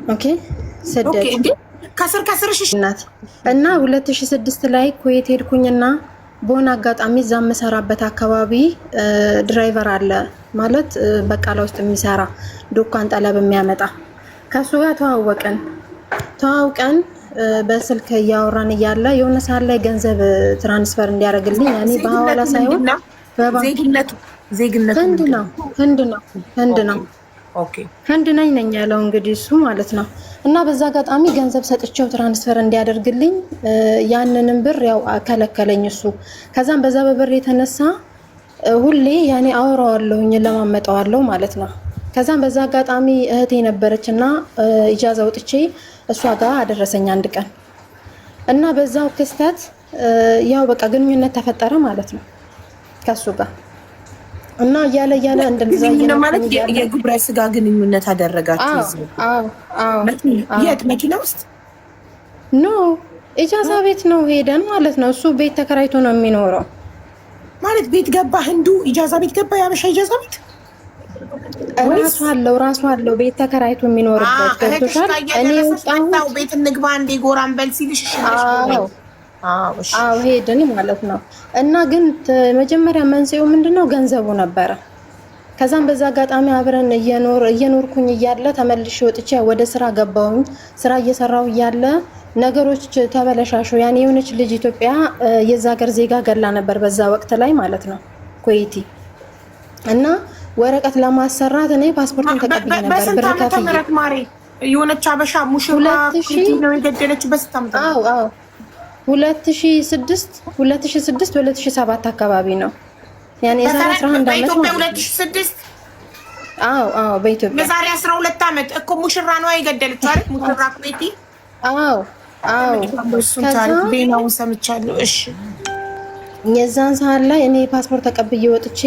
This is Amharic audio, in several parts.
ኦኬ ሰደት ከስር እናት እና 2006 ላይ ኩዌት ሄድኩኝና በሆነ አጋጣሚ እዛ የምሰራበት አካባቢ ድራይቨር አለ ማለት በቃላ ውስጥ የሚሰራ ዱካን ጠለብ የሚያመጣ ከሱ ጋር ተዋውቀን በስልክ እያወራን እያለ የሆነ ሰዓት ላይ ገንዘብ ትራንስፈር እንዲያደርግልኝ ያኔ በሐዋላ ሳይሆን ዜግነቱ ህንድ ነው ኦኬ ህንድ ነኝ ያለው እንግዲህ እሱ ማለት ነው። እና በዛ አጋጣሚ ገንዘብ ሰጥቼው ትራንስፈር እንዲያደርግልኝ ያንንም ብር ያው አከለከለኝ እሱ። ከዛም በዛ በብር የተነሳ ሁሌ ያኔ አወራዋለሁኝ ለማመጣዋለሁ ማለት ነው። ከዛም በዛ አጋጣሚ እህቴ ነበረችና ኢጃዛ ወጥቼ እሷ ጋር አደረሰኝ አንድ ቀን እና በዛው ክስተት ያው በቃ ግንኙነት ተፈጠረ ማለት ነው ከሱ ጋር እና ያለ እንደዛ ማለት የግብረ ስጋ ግንኙነት አደረጋችሁ? የት መኪና ውስጥ? ኖ ኢጃዛ ቤት ነው ሄደን ማለት ነው። እሱ ቤት ተከራይቶ ነው የሚኖረው ማለት ቤት ገባ ህንዱ ኢጃዛ ቤት ገባ ያበሻ ኢጃዛ ቤት ራሱ አለው ቤት ተከራይቶ የሚኖርበት ገብቶሻል። እኔ ወጣሁ ቤት እንግባ እንደ ጎራን በል ሲልሽ አዎ ሄድን ማለት ነው። እና ግን መጀመሪያ መንስኤው ምንድነው? ገንዘቡ ነበረ። ከዛም በዛ አጋጣሚ አብረን እየኖርኩኝ እያለ ተመልሼ ወጥቼ ወደ ስራ ገባሁኝ። ስራ እየሰራሁ እያለ ነገሮች ተበለሻሹ። ያኔ የሆነች ልጅ ኢትዮጵያ የዛ ሀገር ዜጋ ገላ ነበር በዛ ወቅት ላይ ማለት ነው ኩዌቲ። እና ወረቀት ለማሰራት እኔ ፓስፖርቱን ተቀብዬ ነበር ብር ከፍዬ የሆነች አበሻ ሙሽራ ነው የገደለችበት ስታምጣ 2006 2007 አካባቢ ነው ያኔ የዛሬ 11 አመት ነው። 2006 አዎ በኢትዮጵያ የዛሬ 12 አመት እኮ ሙሽራ ነው የገደለችው አይደል? ሙሽራ ኩዌቲ። ከዛ ቤናው ሰምቻለሁ። እሺ የዛን ሰዓት ላይ እኔ ፓስፖርት ተቀብዬ ወጥቼ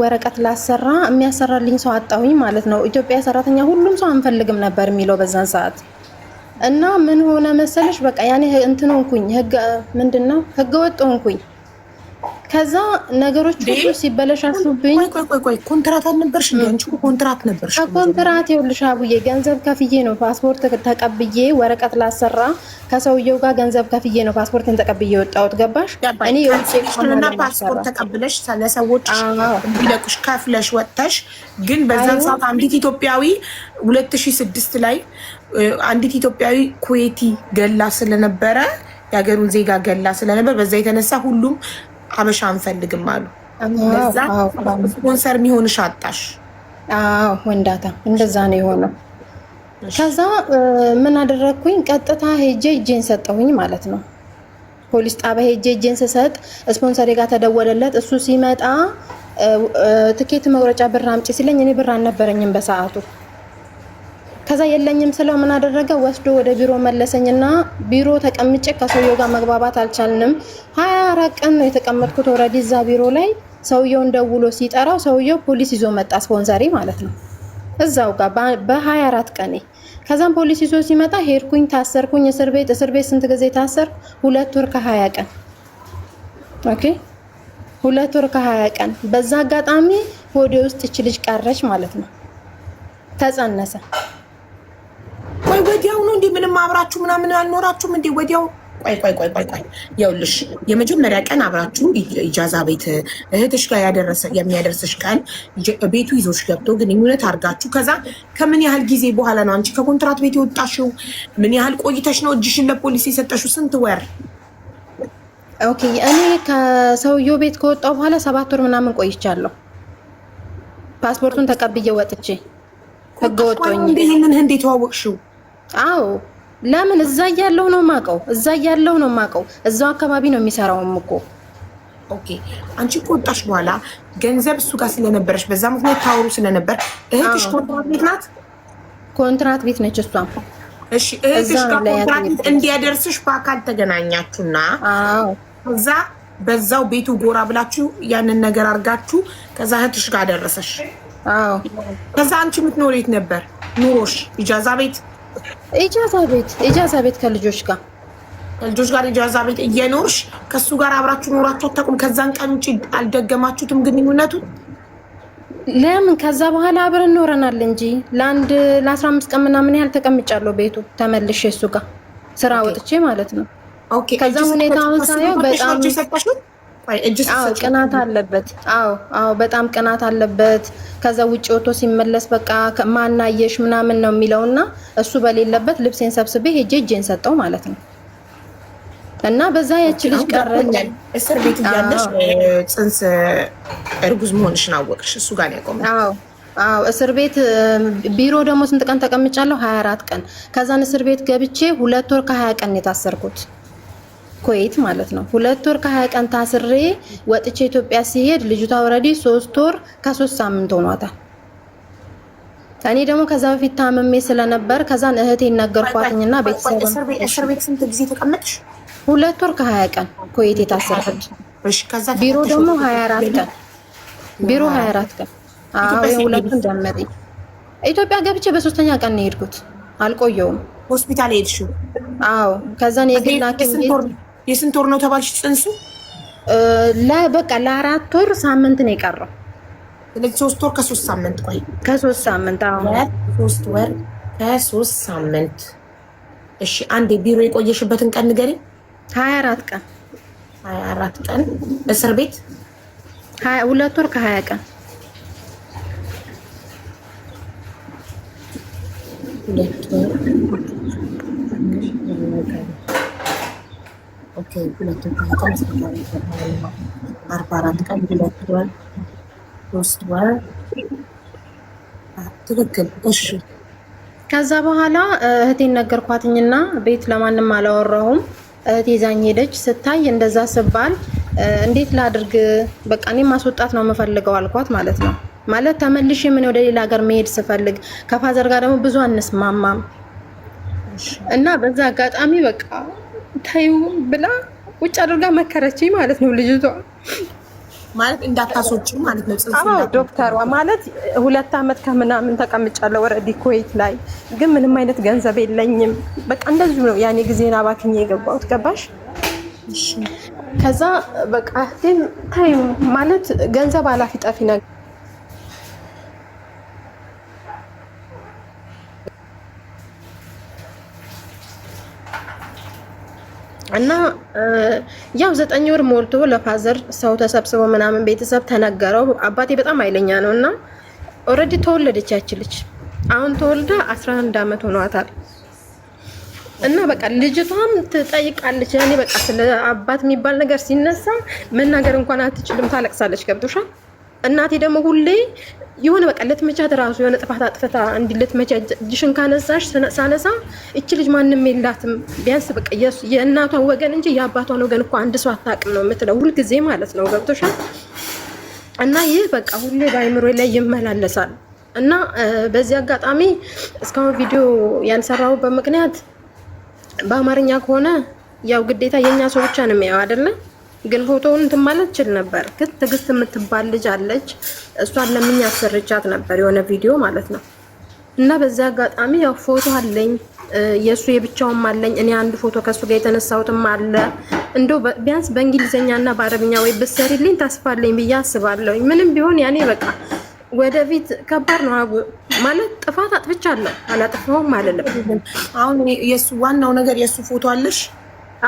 ወረቀት ላሰራ የሚያሰራልኝ ሰው አጣሁኝ ማለት ነው። ኢትዮጵያ ሰራተኛ ሁሉም ሰው አንፈልግም ነበር የሚለው በዛን ሰዓት። እና ምን ሆነ መሰለሽ በቃ ያኔ እንትን ሆንኩኝ ምንድነው ህገ ወጥ ሆንኩኝ። ከዛ ነገሮች ሁሉ ሲበለሻሹብኝ ቆይ ኮንትራት አልነበርሽ እንዴ? አንቺ ኮንትራት ነበርሽ። ኮንትራት ይኸውልሽ አቡዬ ገንዘብ ከፍዬ ነው ፓስፖርት ተቀብዬ ወረቀት ላሰራ ከሰውየው ጋር ገንዘብ ከፍዬ ነው ፓስፖርትን ተቀብዬ ወጣሁት። ገባሽ? እኔ የውጭና ፓስፖርት ተቀብለሽ ለሰዎች ቢለቁሽ ከፍለሽ ወጥተሽ ግን በዛን ሰዓት አንዲት ኢትዮጵያዊ 2006 ላይ አንዲት ኢትዮጵያዊ ኩዌቲ ገላ ስለነበረ የሀገሩን ዜጋ ገላ ስለነበር በዛ የተነሳ ሁሉም አበሻ አንፈልግም አሉ። ለዛ ስፖንሰር የሚሆንሽ አጣሽ። ወንዳታ እንደዛ ነው የሆነው። ከዛ ምን አደረኩኝ? ቀጥታ ሄጄ እጄን ሰጠሁኝ ማለት ነው። ፖሊስ ጣቢያ ሄጄ እጄን ስሰጥ ስፖንሰር ጋር ተደወለለት። እሱ ሲመጣ ትኬት መቁረጫ ብር አምጪ ሲለኝ እኔ ብር አልነበረኝም በሰዓቱ። ከዛ የለኝም ስለው ምን አደረገ? ወስዶ ወደ ቢሮ መለሰኝና ቢሮ ተቀምጬ ከሰውየው ጋር መግባባት አልቻልንም። 24 ቀን ነው የተቀመጥኩት ኦልሬዲ እዛ ቢሮ ላይ። ሰውየውን ደውሎ ሲጠራው ሰውየው ፖሊስ ይዞ መጣ፣ ስፖንሰሪ ማለት ነው እዛው ጋር በ24 ቀን። ከዛም ፖሊስ ይዞ ሲመጣ ሄድኩኝ፣ ታሰርኩኝ። እስር ቤት ስንት ጊዜ ታሰርኩ? 2 ወር ከ20 ቀን። ኦኬ 2 ወር ከ20 ቀን። በዛ አጋጣሚ ሆዴ ውስጥ እቺ ልጅ ቀረች ማለት ነው፣ ተጸነሰ። ወዲያው ነው እንዴ? ምንም አብራችሁ ምናምን አልኖራችሁም እንዴ? ወዲያው ቆይ ይኸውልሽ የመጀመሪያ ቀን አብራችሁ ኢጃዛ ቤት እህትሽ ጋር የሚያደርስሽ ቀን ቤቱ ይዞሽ ገብቶ ግንኙነት አድርጋችሁ ከዛ ከምን ያህል ጊዜ በኋላ ነው አንቺ ከኮንትራት ቤት የወጣሽው? ምን ያህል ቆይተሽ ነው እጅሽን ለፖሊስ የሰጠሽው? ስንት ወር? ኦኬ እኔ ከሰውየው ቤት ከወጣሁ በኋላ 7 ወር ምናምን ቆይቻለሁ። ፓስፖርቱን ተቀብዬ ወጥቼ ህገወጥኝ። ይሄንን እንዴት ተዋወቅሽው? አዎ ለምን እዛ ያለው ነው ማቀው እዛው አካባቢ ነው የሚሰራውም እኮ። ኦኬ አንቺ ከወጣሽ በኋላ ገንዘብ እሱ ጋር ስለነበረሽ በዛ ምክንያት ታወሩ ስለነበር እህትሽ ኮንትራት ቤት ናት? ኮንትራት ቤት ነች እሷም። እሺ እህትሽ ጋር ኮንትራት እንዲያደርስሽ በአካል ተገናኛችሁና ከዛ በዛው ቤቱ ጎራ ብላችሁ ያንን ነገር አድርጋችሁ ከዛ እህትሽ ጋር ደረሰሽ? ከዛ አንቺ የምትኖር የት ነበር ኑሮሽ? ኢጃዛ ቤት ከልጆች ጋር ኢጃዛ ቤት እየኖርሽ ከሱ ጋር አብራችሁ ኖራችሁ አታውቁም? ከዛን ቀን ውጪ አልደገማችሁትም ግንኙነቱን? ለምን ከዛ በኋላ አብረን ኖረናል እንጂ ለ15 ቀን ምናምን ያህል ተቀምጫለሁ ቤቱ ተመልሼ እሱ ጋር ስራ ወጥቼ ማለት ነው። ኦኬ ከዛ ሁኔታውን ሳየው በጣም ቅናት አለበት። አዎ በጣም ቅናት አለበት። ከዛ ውጭ ወጥቶ ሲመለስ በቃ ማናየሽ ምናምን ነው የሚለውና እሱ በሌለበት ልብሴን ሰብስቤ ሄጄ እጄን ሰጠው ማለት ነው። እና በዛ ያቺ ልጅ ቀረች። እስር ቤት እያለሽ ጽንስ እርጉዝ መሆንሽን አወቅሽ? እሱ ጋር ነው ያቆመው? አዎ እስር ቤት ቢሮ ደግሞ ስንት ቀን ተቀምጫለሁ? 24 ቀን። ከዛን እስር ቤት ገብቼ 2 ወር ከ20 ቀን የታሰርኩት ኩዌት ማለት ነው። 2 ወር ከ20 ቀን ታስሬ ወጥቼ ኢትዮጵያ ሲሄድ ልጅቷ ኦልሬዲ 3 ወር ከ3 ሳምንት ሆኗታል። እኔ ደግሞ ከዛ በፊት ታመሜ ስለነበር ከዛን እህቴን ነገርኳትኝና ቤተሰብ እስር ቤት ስንት ጊዜ ተቀመጥሽ? 2 ወር ከ20 ቀን ኩዌት የታሰርኩት። ቢሮ ደግሞ 24 ቀን ቢሮ 24 ቀን። አዎ የሁለቱን ደመሪ ኢትዮጵያ ገብቼ በ3ኛ ቀን ነው የሄድኩት። አልቆየውም። ሆስፒታል ሄድሽው? አዎ ከዛን የግል ሐኪም የስንት ወር ነው ተባልሽ ጽንሱ? በቃ ለ4 ወር ሳምንት ነው የቀረው። ስለዚህ 3 ወር ከ3 ሳምንት። ቆይ ከ3 ሳምንት 3 ወር ከ3 ሳምንት። እሺ አንዴ ቢሮ የቆየሽበትን ቀን ንገሪ። 24 ቀን 24 ቀን እስር ቤት 2 ወር ከ20 ቀን 2 ወር ኦኬ 2 ወር 44 ቀን 2 ወር 3 ወር ትክክል። እሺ ከዛ በኋላ እህቴን ነገርኳትኝና ቤት ለማንም አላወራሁም። እህቴ ይዛኝ ሄደች። ስታይ እንደዛ ስባል እንዴት ላድርግ በቃ እኔ ማስወጣት ነው የምፈልገው አልኳት ማለት ነው። ማለት ተመልሼ ምን ወደ ሌላ ሀገር መሄድ ስፈልግ ከፋዘር ጋር ደግሞ ብዙ አንስማማም እና በዛ አጋጣሚ በቃ ታዩ ብላ ቁጭ አድርጋ መከረችኝ ማለት ነው ልጅቷ። ማለት እንዳታስወጪ ማለት ነው። ዶክተሯ ማለት 2 አመት ከምናምን ተቀምጫለሁ ወረዲ ኩዌት ላይ ግን ምንም አይነት ገንዘብ የለኝም። በቃ እንደዚሁ ነው ያኔ ጊዜና ባክኜ የገባሁት ገባሽ? ከዛ በቃ ታዩ ማለት ገንዘብ አላፊ ጠፊ ነገር እና ያው 9 ወር ሞልቶ ለፋዘር ሰው ተሰብስቦ ምናምን ቤተሰብ ተነገረው። አባቴ በጣም ኃይለኛ ነው እና ኦልሬዲ ተወለደች ያች ልጅ። አሁን ተወልዳ 11 አመት ሆኗታል። እና በቃ ልጅቷም ትጠይቃለች። ያኔ በቃ ስለ አባት የሚባል ነገር ሲነሳ መናገር እንኳን አትችልም፣ ታለቅሳለች። ገብቶሻል? እናቴ ደግሞ ሁሌ የሆነ በቃ ለትመቻት ራሱ የሆነ ጥፋት አጥፍታ እንዲ ለትመቻት እጅሽን ካነሳሽ ሳነሳ እቺ ልጅ ማንም የላትም ቢያንስ በቃ የእናቷን ወገን እንጂ የአባቷን ወገን እኮ አንድ ሰው አታውቅም ነው የምትለው ሁልጊዜ ማለት ነው። ገብቶሻል? እና ይህ በቃ ሁሌ በአይምሮ ላይ ይመላለሳል። እና በዚህ አጋጣሚ እስካሁን ቪዲዮ ያልሰራሁበት ምክንያት በአማርኛ ከሆነ ያው ግዴታ የኛ ሰው ብቻ ነው የሚያየው አይደለ? ግን ፎቶውን እንትን ማለት ይችል ነበር። ግን ትዕግስት የምትባል ልጅ አለች። እሷን ለምኛ አሰርቻት ነበር የሆነ ቪዲዮ ማለት ነው። እና በዛ አጋጣሚ ያው ፎቶ አለኝ የሱ የብቻውም አለኝ። እኔ አንድ ፎቶ ከሱ ጋር የተነሳሁትም አለ። እንደው ቢያንስ በእንግሊዘኛና በአረብኛ ወይ ብትሰሪልኝ ተስፋለኝ ብዬ አስባለሁ። ምንም ቢሆን ያኔ በቃ ወደፊት ከባድ ነው ማለት ጥፋት አጥፍቻለሁ አላጠፋሁም አይደለም። አሁን የሱ ዋናው ነገር የሱ ፎቶ አለሽ?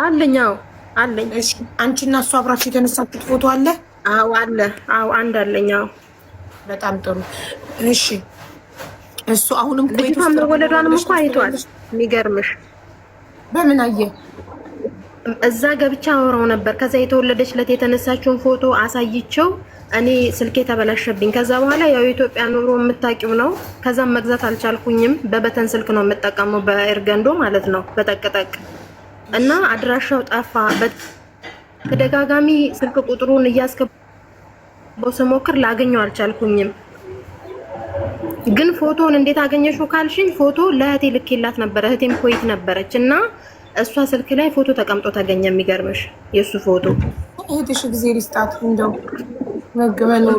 አለኛው አለኝ። እሺ አንቺና እሱ አብራችሁ የተነሳችሁት ፎቶ አለ? አዎ አለ። አዎ አንድ አለኛው። በጣም ጥሩ። እሺ እሱ አሁንም ኩዌት ውስጥ መወለዷንም እኮ አይቷል። የሚገርምሽ በምን አየ? እዛ ገብቻ አወራው ነበር። ከዛ የተወለደችለት የተነሳችውን ፎቶ አሳይቸው። እኔ ስልኬ ተበላሸብኝ። ከዛ በኋላ ያው የኢትዮጵያ ኑሮ የምታውቂው ነው። ከዛም መግዛት አልቻልኩኝም። በበተን ስልክ ነው የምጠቀመው፣ በኤርገንዶ ማለት ነው፣ በጠቅጠቅ እና አድራሻው ጠፋ። በተደጋጋሚ ስልክ ቁጥሩን እያስገባው ስሞክር ላገኘው አልቻልኩኝም። ግን ፎቶውን እንዴት አገኘሽው ካልሽኝ ፎቶ ለእህቴ ልኬላት ነበር። እህቴም ኩዌት ነበረች እና እሷ ስልክ ላይ ፎቶ ተቀምጦ ተገኘ። የሚገርምሽ የሱ ፎቶ እህትሽ ጊዜ ሊስጣት እንደው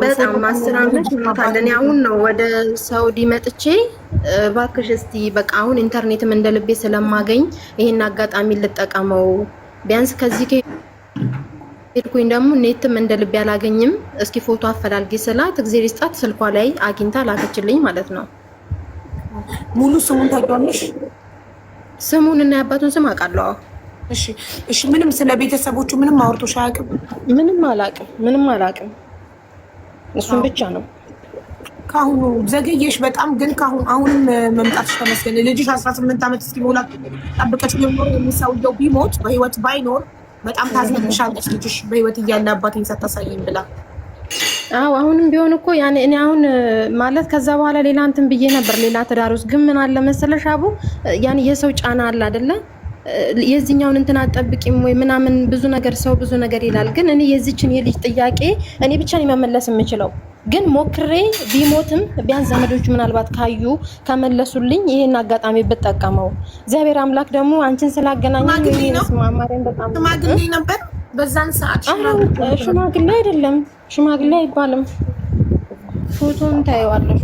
በጣም 10 አመት ይሞታል። አሁን ነው ወደ ሳውዲ መጥቼ እባክሽ እስቲ በቃ አሁን ኢንተርኔትም እንደ ልቤ ስለማገኝ ይሄን አጋጣሚ ልጠቀመው ቢያንስ ከዚህ ሄድኩኝ ደግሞ ኔትም እንደ ልብ ያላገኝም። እስኪ ፎቶ አፈላልጊ ስላት እግዜር ይስጣት ስልኳ ላይ አግኝታ ላከችልኝ ማለት ነው። ሙሉ ስሙን ታውቂዋለሽ? ስሙን እና የአባቱን ስም አውቃለሁ። እሺ እሺ። ምንም ስለ ቤተሰቦቹ ምንም አውርቶሽ አያውቅም? ምንም አላውቅም። እሱን ብቻ ነው። ካሁኑ ዘገየሽ በጣም ግን አሁንም መምጣትሽ ተመስገን። ልጅሽ 18 ዓመት እስኪሞላ ጠብቀሽ ጀምሮ የሚሰውየው ቢሞት በህይወት ባይኖር በጣም ታዝነብሻለች። ልጅሽ በህይወት እያለ አባቴን ሳታሳይኝ ብላ። አዎ አሁንም ቢሆን እኮ ያኔ እኔ አሁን ማለት ከዛ በኋላ ሌላ እንትን ብዬ ነበር ሌላ ትዳር ውስጥ። ግን ምን አለ መሰለሽ አቡ ያኔ የሰው ጫና አለ አይደለ? የዚህኛውን እንትን አጠብቂም ወይ ምናምን ብዙ ነገር ሰው ብዙ ነገር ይላል። ግን እኔ የዚችን የልጅ ጥያቄ እኔ ብቻ ነኝ መመለስ የምችለው። ግን ሞክሬ ቢሞትም ቢያንስ ዘመዶቹ ምናልባት ካዩ ከመለሱልኝ ይሄን አጋጣሚ ብጠቀመው። እግዚአብሔር አምላክ ደግሞ አንቺን ስላገናኘኝ ማማረን በጣም ሽማግሌ ነበር በዛን ሰዓት። ሽማግሌ አይደለም፣ ሽማግሌ አይባልም። ፎቶን ታየዋለሽ።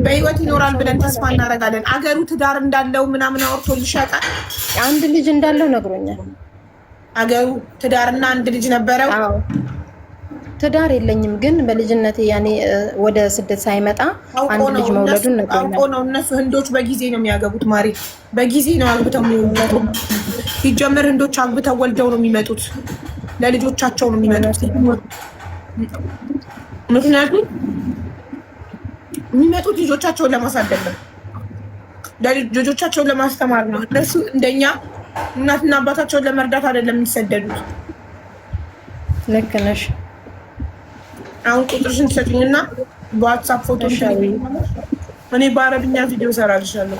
በህይወት ይኖራል ብለን ተስፋ እናደርጋለን። አገሩ ትዳር እንዳለው ምናምን አውርቶልሽ ያውቃል? አንድ ልጅ እንዳለው ነግሮኛል። አገሩ ትዳርና አንድ ልጅ ነበረው? አዎ ትዳር የለኝም ግን በልጅነቴ ያኔ ወደ ስደት ሳይመጣ አንድ ልጅ መውለዱን ነግሮኛል። አውቆ ነው። እነሱ ህንዶች በጊዜ ነው የሚያገቡት ማሪ፣ በጊዜ ነው አግብተው የሚወልዱት። ሲጀምር ህንዶች አግብተው ወልደው ነው የሚመጡት፣ ለልጆቻቸው ነው የሚመጡት። ምክንያቱም የሚመጡት ልጆቻቸውን ለማሳደግ ነው፣ ልጆቻቸውን ለማስተማር ነው። እነሱ እንደኛ እናትና አባታቸውን ለመርዳት አይደለም የሚሰደዱት። ልክ ነሽ። አሁን ቁጥርሽን ትሰጪኝና በዋትሳፕ ፎቶ እኔ በአረብኛ ቪዲዮ ሰራልሻለሁ።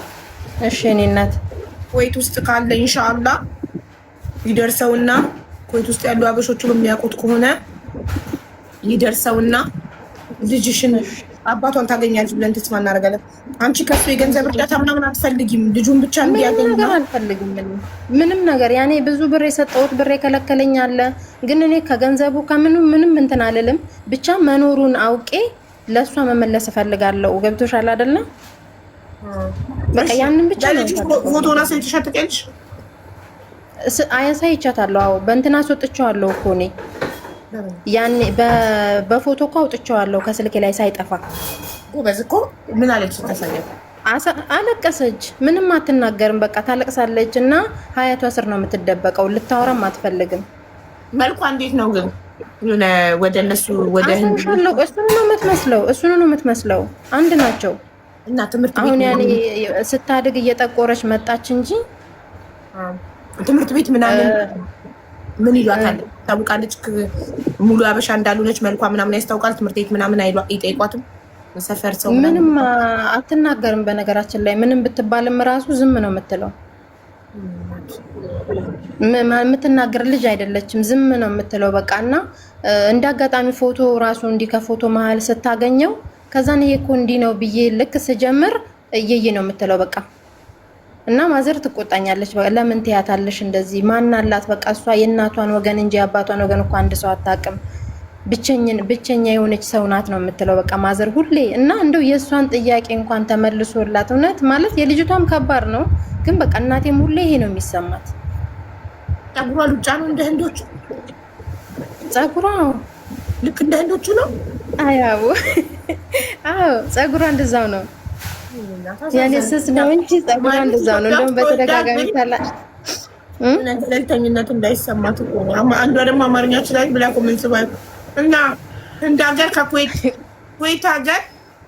እሺ እኔ እናት ኩዌት ውስጥ ካለ ኢንሻአላህ ይደርሰውና ኩዌት ውስጥ ያሉ አበሾቹ የሚያውቁት ከሆነ ይደርሰውና ልጅሽን አባቷን ታገኛለች ብለን ተስፋ እናደርጋለን። አንቺ ከሱ የገንዘብ እርዳታ ምናምን አትፈልጊም? ልጁን ብቻ እንዲያገኝ ነው? አልፈልግም ምንም ነገር። ያኔ ብዙ ብር የሰጠሁት ብር የከለከለኝ አለ። ግን እኔ ከገንዘቡ ከምንም እንትን አልልም። ብቻ መኖሩን አውቄ ለእሷ መመለስ እፈልጋለሁ። ገብቶሻል አይደለ? በቃ ያንን ብቻ ነው። ፎቶና ሳይተሻ ተቀልሽ አያሳይቻታለሁ። አዎ በእንትና አስወጥቼዋለሁ እኮ እኔ ያኔ በፎቶ እኮ አውጥቼዋለሁ ከስልኬ ላይ ሳይጠፋ። ጎበዝ እኮ ምን አለች? ታሳየ አለቀሰች። ምንም አትናገርም። በቃ ታለቅሳለች እና ሀያቷ ስር ነው የምትደበቀው። ልታወራም አትፈልግም። መልኳ እንዴት ነው ግን? ወደ እነሱ ወደ እሱን ነው የምትመስለው። አንድ ናቸው። እና ትምህርት ቤት አሁን ያኔ ስታድግ እየጠቆረች መጣች እንጂ ትምህርት ቤት ምናምን ምን ይሏታል? ታውቃለች። ሙሉ አበሻ እንዳልሆነች መልኳ ምናምን ያስታውቃል። ትምህርት ቤት ምናምን አይጠይቋትም። ሰፈር ሰው ምንም አትናገርም። በነገራችን ላይ ምንም ብትባልም ራሱ ዝም ነው የምትለው። የምትናገር ልጅ አይደለችም። ዝም ነው የምትለው በቃ። እና እንደ አጋጣሚ ፎቶ ራሱ እንዲህ ከፎቶ መሀል ስታገኘው ከዛን ይሄ እኮ እንዲህ ነው ብዬ ልክ ስጀምር እየዬ ነው የምትለው በቃ። እና ማዘር ትቆጣኛለች። ለምን ትያታለሽ እንደዚህ? ማን አላት? በቃ እሷ የእናቷን ወገን እንጂ የአባቷን ወገን እኮ አንድ ሰው አታውቅም። ብቸኛ የሆነች ሰው ናት ነው የምትለው በቃ ማዘር ሁሌ። እና እንደው የእሷን ጥያቄ እንኳን ተመልሶላት እውነት ማለት የልጅቷም ከባድ ነው። ግን በቃ እናቴም ሁሌ ይሄ ነው የሚሰማት። ጸጉሯ ሉጫ ነው እንደ ህንዶቹ። ጸጉሯ ልክ እንደ ህንዶቹ ነው። አያው አዎ ጸጉሯ እንደዛው ነው። ያኔ ስስ ነው እንጂ ጸጉሯ እንደዛው ነው። እንደውም በተደጋጋሚ ታላቅ ገለልተኝነት እንዳይሰማት እኮ ነው። አንዷ ደግሞ አማርኛ ይችላል ብላ ኮሜንት ባይ እና ህንድ ሀገር ኩዌት ሀገር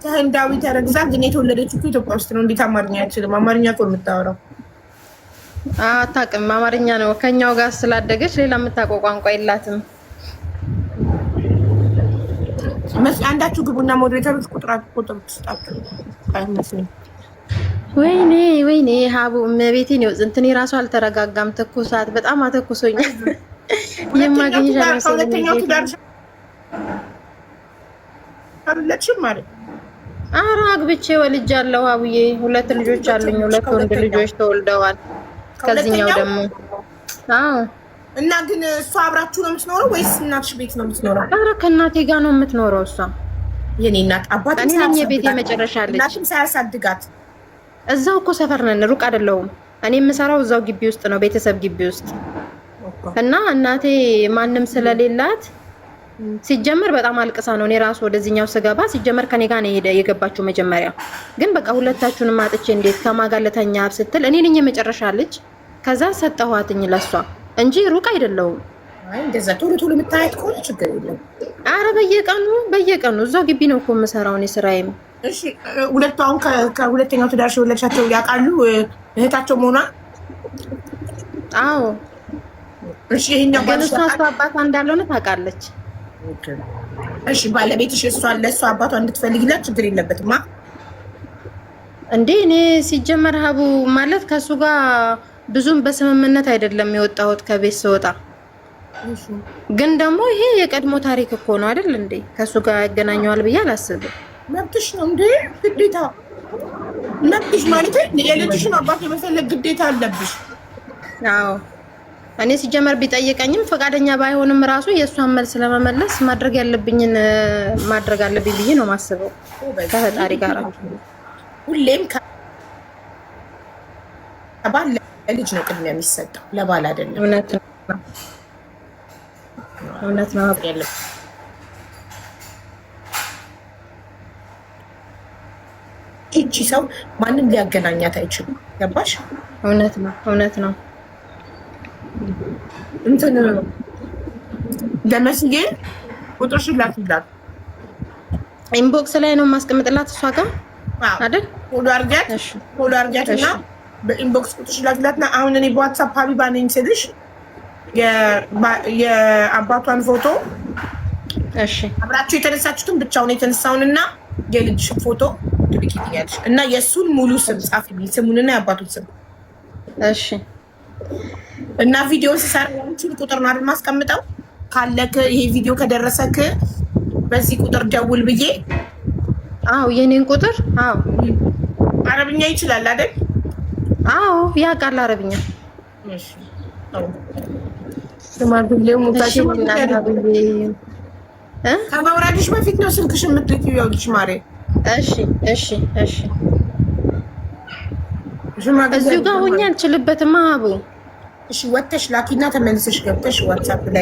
ከህንዳዊ ተረግዛ ግን የተወለደችው እኮ ኢትዮጵያ ውስጥ ነው። እንዴት አማርኛ አይችልም? አማርኛ እኮ የምታወራው አታውቅም። አማርኛ ነው ከኛው ጋር ስላደገች ሌላ የምታውቀው ቋንቋ የላትም። አንዳችሁ ግቡና ሞዴሬተሮች ቁጥር ትስጣችሁ። ወይኔ ሀቡ እመቤቴን ነው እንትን ራሱ አልተረጋጋም። ትኩሳት በጣም አተኩሶኛል። የማገኝሽ ማለት ኧረ አግብቼ ወልጃለሁ አቡዬ። 2 ልጆች አሉኝ። 2 ወንድ ልጆች ተወልደዋል። ከዚህኛው ደግሞ አዎ። እና ግን እሷ አብራችሁ ነው የምትኖረው ወይስ እናትሽ ቤት ነው የምትኖረው? ኧረ ከእናቴ ጋር ነው የምትኖረው እሷ። የኔ እናት አባት እኔ ነኝ የቤት የመጨረሻ ልጅ። እናትም ሳያሳድጋት እዛው እኮ ሰፈር ነን፣ ሩቅ አይደለሁም። እኔ የምሰራው እዛው ግቢ ውስጥ ነው፣ ቤተሰብ ግቢ ውስጥ። ኦኬ እና እናቴ ማንም ስለሌላት ሲጀመር በጣም አልቅሳ ነው እኔ ራሱ ወደዚህኛው ስገባ ሲጀመር ከኔ ጋር ነው የገባችው መጀመሪያ። ግን በቃ ሁለታችሁንም አጥቼ እንዴት ከማጋለተኛ ስትል እኔ ነኝ የመጨረሻ ልጅ። ከዛ ሰጠኋትኝ ለሷ እንጂ ሩቅ አይደለሁም። አይ እንደዛ ቶሎ ቶሎ የምታያት ከሆነ ችግር የለም። አረ በየቀኑ እዛው ግቢ ነው እኮ የምሰራው እኔ ስራዬም። እሺ ሁለቱ አሁን ከሁለተኛው ትዳርሽ የወለድሻቸው ያውቃሉ እህታቸው መሆኗን? አዎ። እሺ ይሄኛው ግን እሷ አባቷ እንዳልሆነ ታውቃለች። እሺ ባለቤትሽ ለእሷ አባቷ እንድትፈልጊላት ችግር የለበትማ እንዴ? እኔ ሲጀመር ሀቡ ማለት ከሱ ጋር ብዙም በስምምነት አይደለም የወጣሁት ከቤት ስወጣ። ግን ደግሞ ይሄ የቀድሞ ታሪክ እኮ ነው አይደል እንዴ? ከሱ ጋር ያገናኘዋል ብዬ አላስብም። መብትሽ ነው እንዴ? ግዴታ መብትሽ ማለት የልጅሽን አባት የመፈለግ ግዴታ አለብሽ። አዎ እኔ ሲጀመር ቢጠይቀኝም ፈቃደኛ ባይሆንም ራሱ የእሷን መልስ ለመመለስ ማድረግ ያለብኝን ማድረግ አለብኝ ብዬ ነው ማስበው ከፈጣሪ ጋር። ሁሌም ከባል ለልጅ ነው ቅድሚያ የሚሰጠው ለባል አይደለም። እውነት ነው። እቺ ሰው ማንም ሊያገናኛት አይችልም። ገባሽ? እውነት ነው። እንትን ለመስዬ ቁጥርሽን ላኪላት። ኢንቦክስ ላይ ነው ማስቀምጥላት እሷ ጋር አይደል? ፎሎ አድርጊያት እና በኢንቦክስ ቁጥርሽን ላኪላትና አሁን እኔ በዋትሳፕ ሀቢባ ነኝ ስልሽ የአባቷን ፎቶ አብራችሁ የተነሳችሁትን ብቻውን የተነሳውንና የልጅሽን ፎቶ ትልኪልኛለሽ እና የእሱን ሙሉ ስም ጻፊልኝ፣ ስሙንና የአባቱን ስም። እሺ እና ቪዲዮ ሲሰራችን ቁጥር ነው አይደል ማስቀምጠው። ካለክ ይሄ ቪዲዮ ከደረሰክ በዚህ ቁጥር ደውል ብዬ። አዎ የኔን ቁጥር። አዎ አረብኛ ይችላል አይደል? አዎ ያውቃል አረብኛ። እሺ ሽማግሌው ሙታሽ ከማውራድሽ በፊት ነው ስልክሽ የምትልኪው። ያውልሽ ማሬ። እሺ እዚሁ ጋር ሆኜ አልችልበትም አቡ። እሺ ወተሽ ላኪና ተመልሰሽ ገብተሽ ዋትስአፕ ላይ